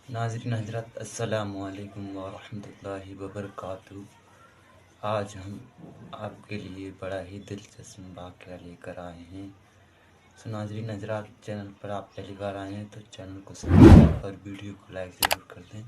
नाज़रीन हज़रात अस्सलामु अलैकुम व रहमतुल्लाहि व बरकातुहू। आज हम आपके लिए बड़ा ही दिलचस्प वाक़या लेकर आए हैं। नाज़रीन हज़रात, चैनल पर आप पहली बार आए हैं तो चैनल को सब्सक्राइब और वीडियो को लाइक ज़रूर कर दें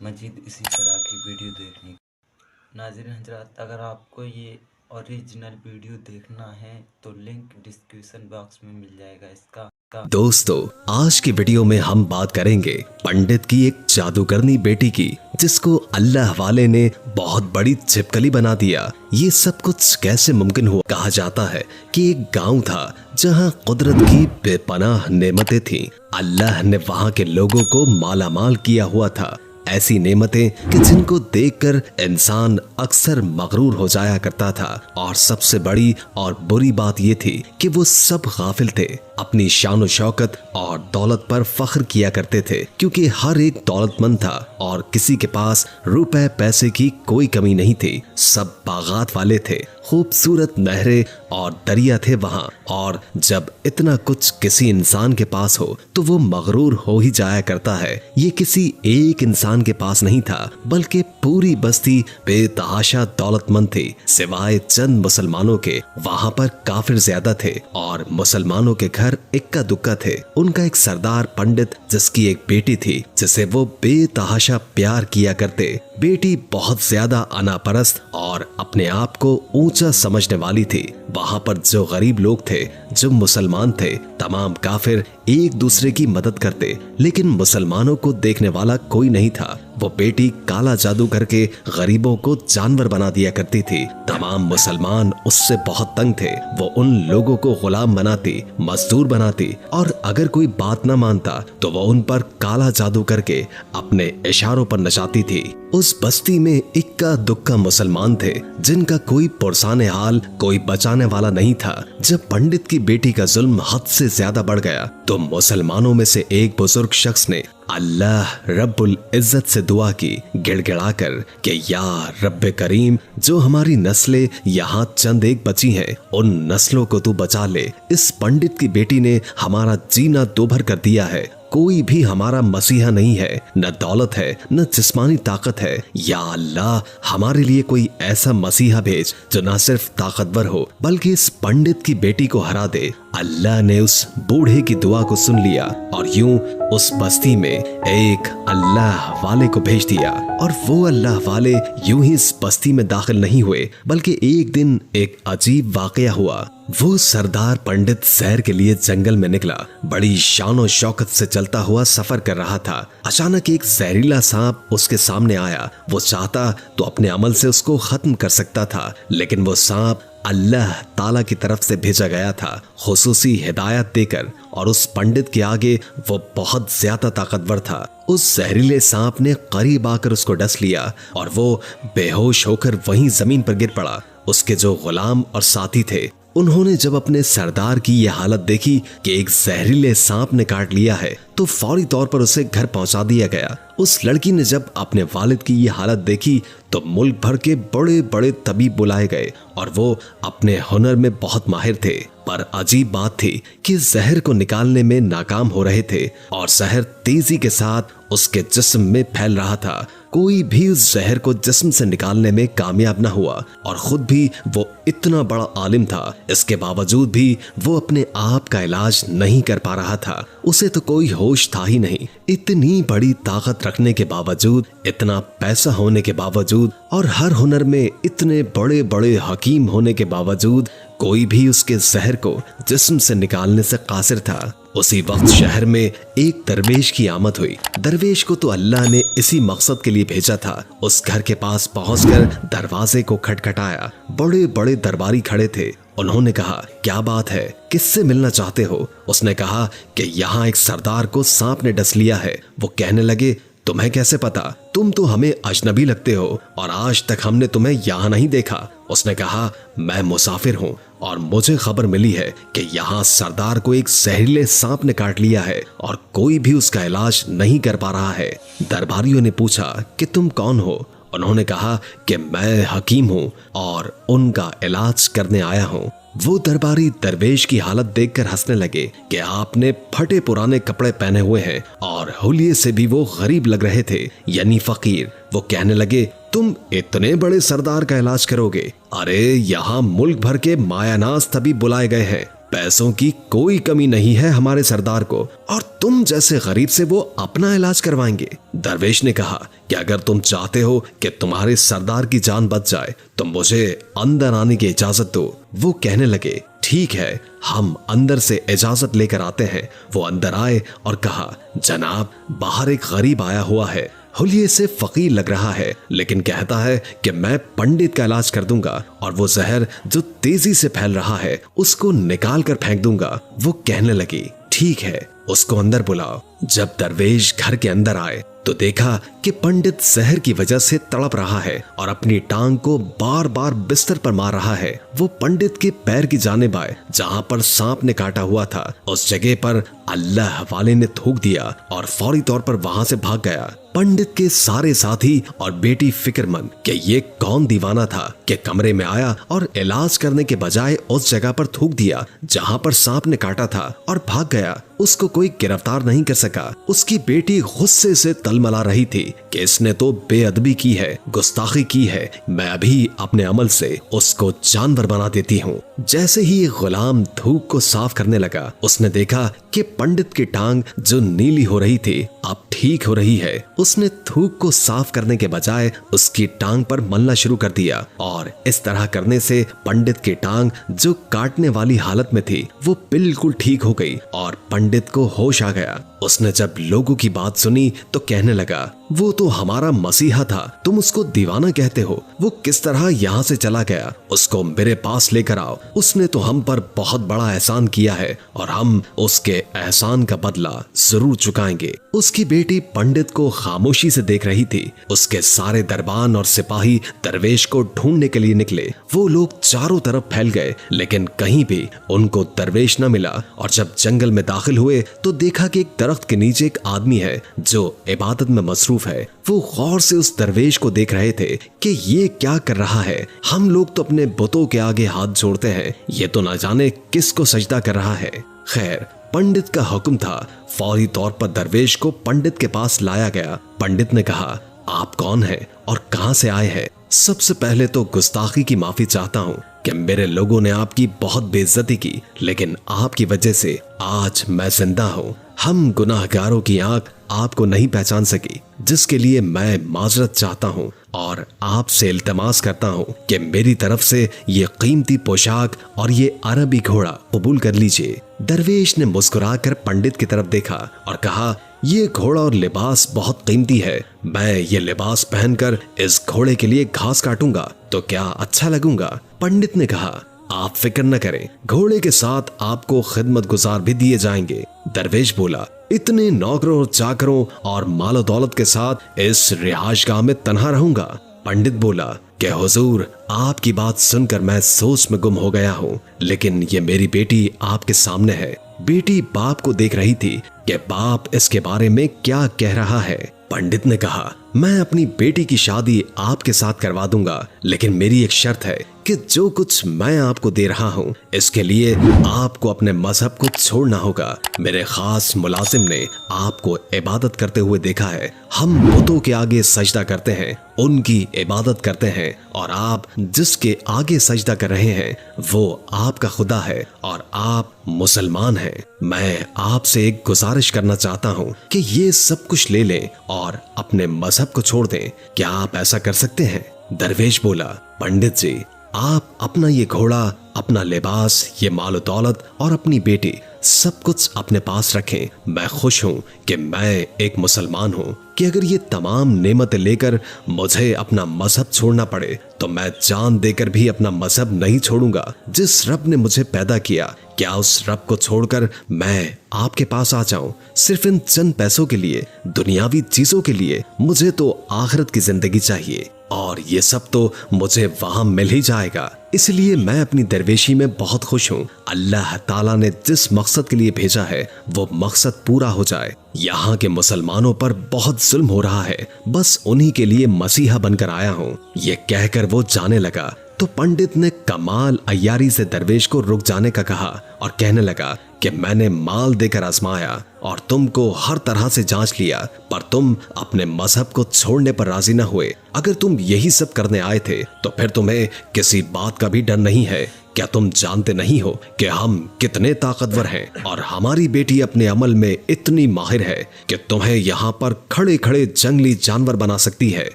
मज़ीद इसी तरह की वीडियो देखने की। नाज़रीन हज़रात, अगर आपको ये ओरिजिनल वीडियो देखना है तो लिंक डिस्क्रिप्शन बॉक्स में मिल जाएगा इसका। दोस्तों, आज की वीडियो में हम बात करेंगे पंडित की एक जादूगरनी बेटी की, जिसको अल्लाह वाले ने बहुत बड़ी छिपकली बना दिया। ये सब कुछ कैसे मुमकिन हुआ? कहा जाता है कि एक गांव था जहां कुदरत की बेपनाह नेमतें थीं। अल्लाह ने वहां के लोगों को मालामाल किया हुआ था। ऐसी नेमतें कि जिनको देखकर इंसान अक्सर मगरूर हो जाया करता था। और सबसे बड़ी और बुरी बात ये थी कि वो सब गाफिल थे, अपनी शान शौकत और दौलत पर फख्र किया करते थे, क्योंकि हर एक दौलतमंद था और किसी के पास रुपए पैसे की कोई कमी नहीं थी। सब बागात वाले थे, खूबसूरत नहरें और दरिया थे वहाँ। और जब इतना कुछ किसी इंसान के पास हो तो वो मगरूर हो ही जाया करता है। ये किसी एक इंसान के पास नहीं था, बल्कि पूरी बस्ती बेतहाशा दौलतमंद थी। सिवाय चंद मुसलमानों के वहाँ पर काफिर ज्यादा थे और मुसलमानों के घर इक्का दुक्का थे। उनका एक सरदार पंडित, जिसकी एक बेटी थी जिसे वो बेतहाशा प्यार किया करते। बेटी बहुत ज्यादा अनापरस्त और अपने आप को ऊंचा समझने वाली थी। वहां पर जो गरीब लोग थे, जो मुसलमान थे, तमाम काफिर एक दूसरे की मदद करते, लेकिन मुसलमानों को देखने वाला कोई नहीं था। वो बेटी काला जादू करके गरीबों को जानवर बना दिया करती थी। तमाम मुसलमान उससे बहुत तंग थे। वो उन लोगों को गुलाम बनाती, मजदूर बनाती, और अगर कोई बात न मानता तो वो उन पर काला जादू करके अपने इशारों पर नचाती थी। उस बस्ती में इक्का दुक्का मुसलमान थे, जिनका कोई पुरसाने हाल, कोई बचाने वाला नहीं था। जब पंडित की बेटी का जुल्म हद से ज्यादा बढ़ गया तो मुसलमानों में से एक बुजुर्ग शख्स ने अल्लाह रब्बुल इज्जत से दुआ की, गिड़गिड़ाकर कि या रब्बे करीम, जो हमारी नस्लें यहाँ चंद एक बची हैं, उन नस्लों को तू बचा ले। इस पंडित की बेटी ने हमारा जीना दोभर कर दिया है। कोई भी हमारा मसीहा नहीं है, न दौलत है, न जिस्मानी ताकत है। या अल्लाह, हमारे लिए कोई ऐसा मसीहा भेज जो न सिर्फ ताकतवर हो बल्कि इस पंडित की बेटी को हरा दे। अल्लाह ने उस बूढ़े की दुआ को सुन लिया और यूं उस बस्ती में एक अल्लाह वाले को भेज दिया। और वो अल्लाह वाले यूं ही इस बस्ती में दाखिल नहीं हुए, बल्कि एक दिन एक अजीब वाकया हुआ। वो सरदार पंडित सैर के लिए जंगल में निकला। बड़ी शान और शौकत से चलता हुआ सफर कर रहा था। अचानक एक जहरीला सांप उसके सामने आया। वो चाहता तो अपने अमल से उसको खत्म कर सकता था, लेकिन वो सांप अल्लाह ताला की तरफ से भेजा गया था, खुसूसी हिदायत देकर। और उस पंडित के आगे वो बहुत ज्यादा ताकतवर था। उस जहरीले सांप ने करीब आकर उसको डस लिया और वो बेहोश होकर वहीं जमीन पर गिर पड़ा। उसके जो गुलाम और साथी थे, उन्होंने जब अपने सरदार की यह हालत देखी कि एक जहरीले सांप ने काट लिया है, तो फौरी तौर पर उसे घर पहुंचा दिया गया। उस लड़की ने जब अपने वालिद की यह हालत देखी तो मुल्क भर के बड़े बड़े तबीब बुलाए गए और वो अपने हुनर में बहुत माहिर थे। पर अजीब बात थी कि जहर को निकालने में नाकाम हो रहे थे और जहर तेजी के साथ उसके जिस्म में फैल रहा था। कोई भी उस जहर को जिस्म से निकालने में कामयाब न हुआ और खुद भी वो इतना बड़ा आलिम था, इसके बावजूद भी वो अपने आप का इलाज नहीं कर पा रहा था। उसे तो कोई होश था ही नहीं। इतनी बड़ी ताकत रखने के बावजूद, इतना पैसा होने के बावजूद और हर हुनर में इतने बड़े बड़े हकीम होने के बावजूद कोई भी उसके जहर को जिस्म से निकालने से कासिर था। उसी वक्त शहर में एक दरवेश की आमद हुई। दरवेश को तो अल्लाह ने इसी मकसद के लिए भेजा था। उस घर के पास पहुंचकर दरवाजे को खटखटाया। बड़े बड़े दरबारी खड़े थे। उन्होंने कहा, क्या बात है, किससे मिलना चाहते हो? उसने कहा कि यहाँ एक सरदार को सांप ने डस लिया है। वो कहने लगे, तुम्हें कैसे पता? तुम तो हमें अजनबी लगते हो और आज तक हमने तुम्हें यहाँ नहीं देखा। उसने कहा, मैं मुसाफिर हूँ और मुझे खबर मिली है कि यहाँ सरदार को एक जहरीले सांप ने काट लिया है और कोई भी उसका इलाज नहीं कर पा रहा है। दरबारियों ने पूछा कि तुम कौन हो? उन्होंने कहा कि मैं हकीम हूँ और उनका इलाज करने आया हूँ। वो दरबारी दरवेश की हालत देखकर हंसने लगे कि आपने फटे पुराने कपड़े पहने हुए हैं और हुलिये से भी वो गरीब लग रहे थे, यानी फकीर। वो कहने लगे, तुम इतने बड़े सरदार का इलाज करोगे? अरे यहाँ मुल्क भर के मायानाज तभी बुलाए गए हैं, पैसों की कोई कमी नहीं है हमारे सरदार को, और तुम जैसे गरीब से वो अपना इलाज करवाएंगे। दरवेश ने कहा कि अगर तुम चाहते हो कि तुम्हारे सरदार की जान बच जाए तो मुझे अंदर आने की इजाजत दो। वो कहने लगे, ठीक है, हम अंदर से इजाजत लेकर आते हैं। वो अंदर आए और कहा, जनाब, बाहर एक गरीब आया हुआ है, हुलिये से फकीर लग रहा है, लेकिन कहता है कि मैं पंडित का इलाज कर दूंगा और वो जहर जो तेजी से फैल रहा है उसको निकाल कर फेंक दूंगा। वो कहने लगी, ठीक है, उसको अंदर बुलाओ। जब दरवेश घर के अंदर आए तो देखा कि पंडित जहर की वजह से तड़प रहा है और अपनी टांग को बार बार बिस्तर पर मार रहा है। वो पंडित के पैर की जानिब आए, जहां पर सांप ने काटा हुआ था उस जगह पर अल्लाह वाले ने थूक दिया और फौरी तौर पर वहां से भाग गया। पंडित के सारे साथी और बेटी फिक्रमंद कि ये कौन दीवाना था कि कमरे में आया और इलाज करने के बजाय उस जगह पर थूक दिया जहां पर सांप ने काटा था और भाग गया। उसको कोई गिरफ्तार नहीं कर सका। उसकी बेटी गुस्से से तलमला रही थी कि इसने तो बेअदबी की है, गुस्ताखी की है, मैं अभी अपने अमल से उसको जानवर बना देती हूँ। जैसे ही ये गुलाम थूक को साफ करने लगा, उसने देखा कि पंडित की टांग जो नीली हो रही थी अब ठीक हो रही है। उसने थूक को साफ करने के बजाय उसकी टांग पर मलना शुरू कर दिया और इस तरह करने से पंडित की टांग जो काटने वाली हालत में थी वो बिल्कुल ठीक हो गई और पंडित को होश आ गया। उसने जब लोगों की बात सुनी तो कहने लगा, वो तो हमारा मसीहा था, तुम उसको दीवाना कहते हो? वो किस तरह यहाँ से चला गया? उसको मेरे पास लेकर आओ। उसने तो हम पर बहुत बड़ा एहसान किया है और हम उसके एहसान का बदला जरूर चुकाएंगे। उसकी बेटी पंडित को खामोशी से देख रही थी। उसके सारे दरबान और सिपाही दरवेश को ढूंढने के लिए निकले। वो लोग चारों तरफ फैल गए, लेकिन कहीं भी उनको दरवेश न मिला। और जब जंगल में दाखिल हुए तो देखा कि एक दरख्त के नीचे एक आदमी है जो इबादत में मसरूफ है। वो गौर से उस दरवेश को देख रहे थे कि ये क्या कर रहा है। हम लोग तो अपने बुतों के आगे हाथ जोड़ते हैं, ये तो ना जाने किसको सजदा कर रहा है। खैर, पंडित का हुक्म था, फौरी तौर पर दरवेश को पंडित के पास लाया गया। पंडित ने कहा, आप कौन हैं और कहां से आए हैं? सबसे पहले तो गुस्ताखी की माफी चाहता हूँ कि मेरे लोगों ने आपकी बहुत बेइज्जती की, लेकिन आपकी वजह से आज मैं जिंदा हूँ। हम गुनाहगारों की आंख आपको नहीं पहचान सकी, जिसके लिए मैं माजरत चाहता हूँ और आपसे इल्तमास करता हूँ कि मेरी तरफ से ये कीमती पोशाक और ये अरबी घोड़ा कबूल कर लीजिए। दरवेश ने मुस्कुराकर पंडित की तरफ देखा और कहा, ये घोड़ा और लिबास बहुत कीमती है। मैं ये लिबास पहनकर इस घोड़े के लिए घास काटूंगा तो क्या अच्छा लगूंगा? पंडित ने कहा, आप फिक्र न करें, घोड़े के साथ आपको खिदमत गुजार भी दिए जाएंगे। दरवेश बोला, इतने नौकरों और चाकरों और मालो दौलत के साथ इस रिहाइशगाह में तन्हा रहूंगा? पंडित बोला कि हुजूर, आपकी बात सुनकर मैं सोच में गुम हो गया हूँ, लेकिन ये मेरी बेटी आपके सामने है। बेटी बाप को देख रही थी कि बाप इसके बारे में क्या कह रहा है। पंडित ने कहा, मैं अपनी बेटी की शादी आपके साथ करवा दूंगा, लेकिन मेरी एक शर्त है कि जो कुछ मैं आपको दे रहा हूँ इसके लिए आपको अपने मजहब को छोड़ना होगा। मेरे खास मुलाजिम ने आपको इबादत करते हुए देखा है। हम बुतों के आगे सजदा करते हैं, उनकी इबादत करते हैं, और आप जिसके आगे सजदा कर रहे हैं वो आपका खुदा है और आप मुसलमान हैं। मैं आपसे एक गुजारिश करना चाहता हूँ कि ये सब कुछ ले लें और अपने मजहब को छोड़ दें। क्या आप ऐसा कर सकते हैं? दरवेश बोला, पंडित जी, आप अपना ये घोड़ा, अपना लिबास, ये माल दौलत और अपनी बेटी सब कुछ अपने पास रखें। मैं खुश हूँ कि मैं एक मुसलमान हूँ कि अगर ये तमाम नेमतें लेकर मुझे अपना मजहब छोड़ना पड़े तो मैं जान देकर भी अपना मजहब नहीं छोड़ूंगा। जिस रब ने मुझे पैदा किया, क्या उस रब को छोड़कर मैं आपके पास आ जाऊं सिर्फ इन चंद पैसों के लिए, दुनियावी चीजों के लिए? मुझे तो आखिरत की जिंदगी चाहिए और ये सब तो मुझे वहां मिल ही जाएगा। इसलिए मैं अपनी दरवेशी में बहुत खुश हूँ। अल्लाह ताला ने जिस मकसद के लिए भेजा है वो मकसद पूरा हो जाए। यहाँ के मुसलमानों पर बहुत जुल्म हो रहा है, बस उन्हीं के लिए मसीहा बनकर आया हूँ। ये कहकर वो जाने लगा तो तो पंडित ने कमाल अय्यारी से दरवेश को रुक जाने का कहा और कहने लगा कि मैंने माल देकर आजमाया और तुमको हर तरह से जांच लिया, पर तुम अपने मजहब को छोड़ने पर राजी न हुए। अगर तुम यही सब करने आए थे तो फिर तुम्हें किसी बात का भी डर नहीं है। क्या तुम जानते नहीं हो कि हम कितने ताकतवर हैं और हमारी बेटी अपने अमल में इतनी माहिर है कि तुम्हें यहाँ पर खड़े खड़े जंगली जानवर बना सकती है।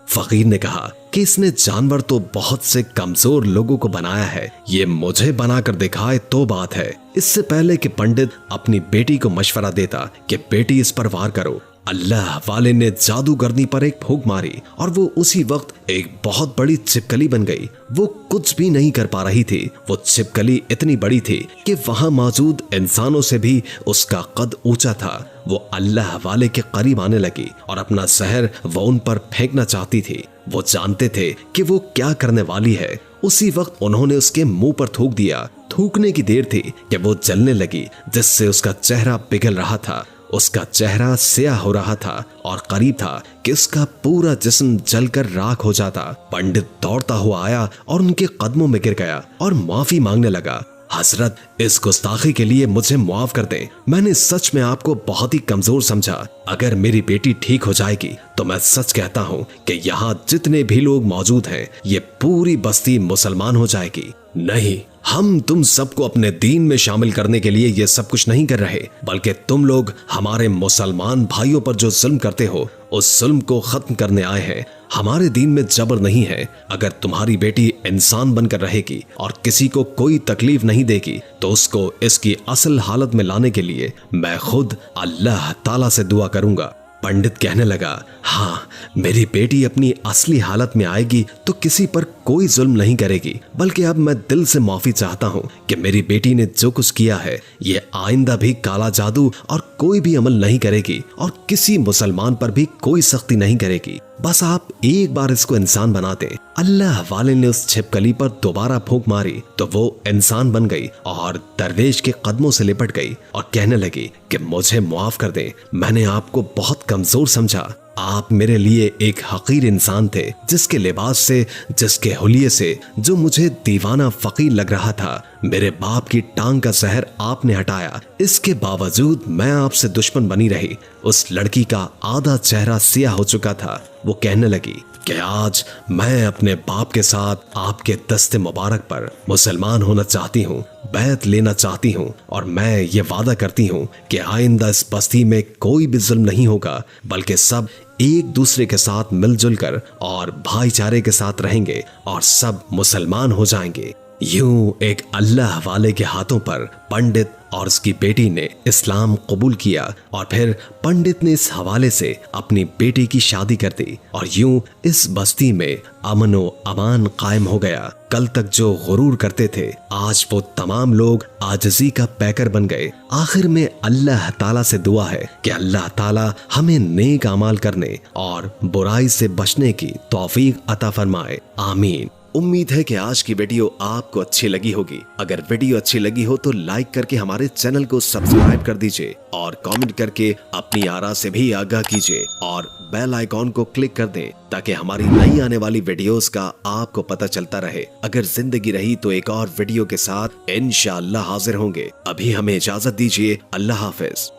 फकीर ने कहा कि इसने जानवर तो बहुत से कमजोर लोगों को बनाया है, ये मुझे बनाकर दिखाए तो बात है। इससे पहले कि पंडित अपनी बेटी को मशवरा देता कि बेटी इस पर वार करो, अल्लाह वाले ने जादूगरनी पर एक फूंक मारी और वो उसी वक्त एक बहुत बड़ी छिपकली बन गई। वो कुछ भी नहीं कर पा रही थी। वो छिपकली इतनी बड़ी थी कि वहां मौजूद इंसानों से भी उसका कद ऊंचा था। वो अल्लाह वाले के करीब आने लगी और अपना जहर वो उन पर फेंकना चाहती थी। वो जानते थे कि वो क्या करने वाली है। उसी वक्त उन्होंने उसके मुंह पर थूक दिया। थूकने की देर थी कि वो जलने लगी, जिससे उसका चेहरा पिघल रहा था। उसका चेहरा स्याह हो रहा था और करीब था कि उसका पूरा जिस्म जलकर राख हो जाता। पंडित दौड़ता हुआ आया और उनके कदमों में गिर गया और माफी मांगने लगा। हजरत, इस गुस्ताखी के लिए मुझे मुआफ कर दें। मैंने सच में आपको बहुत ही कमजोर समझा। अगर मेरी बेटी ठीक हो जाएगी तो मैं सच कहता हूँ कि यहाँ जितने भी लोग मौजूद हैं, ये पूरी बस्ती मुसलमान हो जाएगी। नहीं, हम तुम सबको अपने दीन में शामिल करने के लिए ये सब कुछ नहीं कर रहे, बल्कि तुम लोग हमारे मुसलमान भाइयों पर जो जुल्म करते हो, उस जुल्म को खत्म करने आए हैं। हमारे दीन में जबर नहीं है। अगर तुम्हारी बेटी इंसान बनकर रहेगी और किसी को कोई तकलीफ नहीं देगी तो उसको इसकी असल हालत में लाने के लिए मैं खुद अल्लाह ताला से दुआ करूंगा। पंडित कहने लगा, हाँ, मेरी बेटी अपनी असली हालत में आएगी तो किसी पर कोई जुल्म नहीं करेगी, बल्कि अब मैं दिल से माफी चाहता हूँ कि मेरी बेटी ने जो कुछ किया है, ये आइंदा भी काला जादू और कोई भी अमल नहीं करेगी और किसी मुसलमान पर भी कोई सख्ती नहीं करेगी। बस आप एक बार इसको इंसान बना दें। अल्लाह वाले ने उस छिपकली पर दोबारा फूंक मारी तो वो इंसान बन गई और दरवेश के कदमों से लिपट गई और कहने लगी कि मुझे मुआफ कर दें, मैंने आपको बहुत कमजोर समझा। आप मेरे लिए एक हकीर इंसान थे, जिसके लिबास से, जिसके हुलिये से जो मुझे दीवाना फकीर लग रहा था। मेरे बाप की टांग का जहर आपने हटाया, इसके बावजूद मैं आपसे दुश्मन बनी रही। उस लड़की का आधा चेहरा सियाह हो चुका था। वो कहने लगी कि आज मैं अपने बाप के साथ आपके दस्ते मुबारक पर मुसलमान होना चाहती हूँ, बैत लेना चाहती हूँ और मैं ये वादा करती हूँ कि आइंदा इस बस्ती में कोई भी जुल्म नहीं होगा, बल्कि सब एक दूसरे के साथ मिलजुल कर और भाईचारे के साथ रहेंगे और सब मुसलमान हो जाएंगे। यूं एक अल्लाह वाले के हाथों पर पंडित और उसकी बेटी ने इस्लाम कबूल किया और फिर पंडित ने इस हवाले से अपनी बेटी की शादी कर दी और यूं इस बस्ती में अमन व अमान कायम हो गया। कल तक जो गुरूर करते थे, आज वो तमाम लोग आजिज़ी का पैकर बन गए। आखिर में अल्लाह ताला से दुआ है कि अल्लाह ताला हमें नेक अमाल करने और बुराई से बचने की तौफीक अता फरमाए। आमीन। उम्मीद है कि आज की वीडियो आपको अच्छी लगी होगी। अगर वीडियो अच्छी लगी हो तो लाइक करके हमारे चैनल को सब्सक्राइब कर दीजिए और कमेंट करके अपनी आरा से भी आगाह कीजिए और बेल आइकॉन को क्लिक कर दें ताकि हमारी नई आने वाली वीडियोस का आपको पता चलता रहे। अगर जिंदगी रही तो एक और वीडियो के साथ इंशाअल्लाह हाजिर होंगे। अभी हमें इजाजत दीजिए। अल्लाह हाफिज।